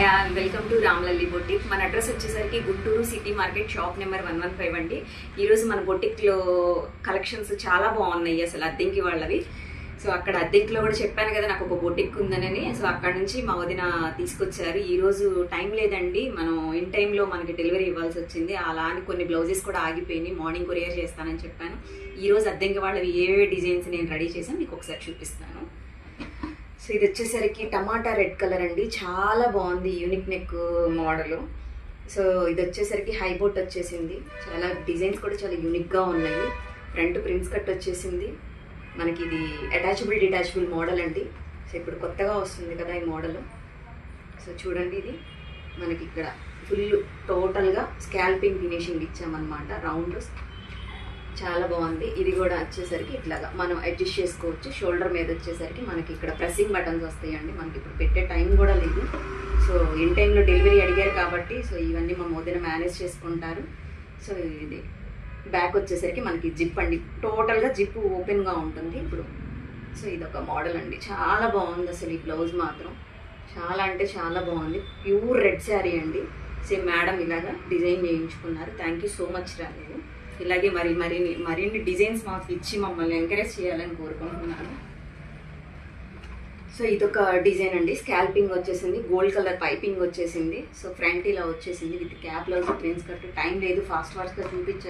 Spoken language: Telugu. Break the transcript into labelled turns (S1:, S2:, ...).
S1: Hi all, welcome to Ramlalli boutique. మన అడ్రస్ వచ్చేసరికి Guntur city market, shop number 115 అండి. ఈరోజు మన బొటిక్లో కలెక్షన్స్ చాలా బాగున్నాయి, అసలు అద్దెంకి వాళ్ళవి. సో అక్కడ అద్దెంకిలో కూడా చెప్పాను కదా నాకు ఒక బొటిక్ ఉందనని. సో అక్కడ నుంచి మా వదిన తీసుకొచ్చారు. ఈరోజు టైం లేదండి, మనం ఇన్ టైంలో మనకి డెలివరీ ఇవ్వాల్సి వచ్చింది. అలా అని కొన్ని బ్లౌజెస్ కూడా ఆగిపోయినాయి, మార్నింగ్ కొరియర్ చేస్తానని చెప్పాను. ఈరోజు అద్దెంకి వాళ్ళవి ఏవే డిజైన్స్ నేను రెడీ చేసాను మీకు ఒకసారి చూపిస్తాను. సో ఇది వచ్చేసరికి టమాటా రెడ్ కలర్ అండి, చాలా బాగుంది, యూనిక్ నెక్ మోడల్. సో ఇది వచ్చేసరికి హై బోట్ వచ్చేసింది, చాలా డిజైన్స్ కూడా చాలా యూనిక్గా ఉన్నాయి. ఫ్రంట్ ప్రిన్స్ కట్ వచ్చేసింది మనకి. ఇది అటాచబుల్ డిటాచబుల్ మోడల్ అండి. సో ఇప్పుడు కొత్తగా వస్తుంది కదా ఈ మోడల్. సో చూడండి, ఇది మనకి ఇక్కడ ఫుల్ టోటల్గా స్కాల్పింగ్ ఫినిషింగ్ ఇచ్చామన్నమాట, రౌండ్. చాలా బాగుంది. ఇది కూడా వచ్చేసరికి ఇట్లాగా మనం అడ్జస్ట్ చేసుకోవచ్చు. షోల్డర్ మీద వచ్చేసరికి మనకి ఇక్కడ ప్రెస్సింగ్ బటన్స్ వస్తాయండి. మనకి ఇప్పుడు పెట్టే టైం కూడా లేదు. సో ఇన్ టైంలో డెలివరీ అడిగారు కాబట్టి సో ఇవన్నీ మా మోదీన మేనేజ్ చేసుకుంటారు. సో ఇది బ్యాక్ వచ్చేసరికి మనకి జిప్ అండి, టోటల్గా జిప్ ఓపెన్గా ఉంటుంది ఇప్పుడు. సో ఇది ఒక మోడల్ అండి, చాలా బాగుంది అసలు. ఈ బ్లౌజ్ మాత్రం చాలా అంటే చాలా బాగుంది. ప్యూర్ రెడ్ శారీ అండి. సేమ్ మేడం ఇలాగా డిజైన్ చేయించుకున్నారు. థ్యాంక్ యూ సో మచ్ రాలేదు. ఇలాగే మరిన్ని డిజైన్స్ మాకు ఇచ్చి మమ్మల్ని ఎంకరేజ్ చేయాలని కోరుకుంటున్నాను. సో ఇదొక డిజైన్ అండి, స్కాల్పింగ్ వచ్చేసింది, గోల్డ్ కలర్ పైపింగ్ వచ్చేసింది. సో ఫ్రంట్ ఇలా వచ్చేసింది with cap blouse, prince cut. Time లేదు, ఫాస్ట్ గా చూపించేస్తాను.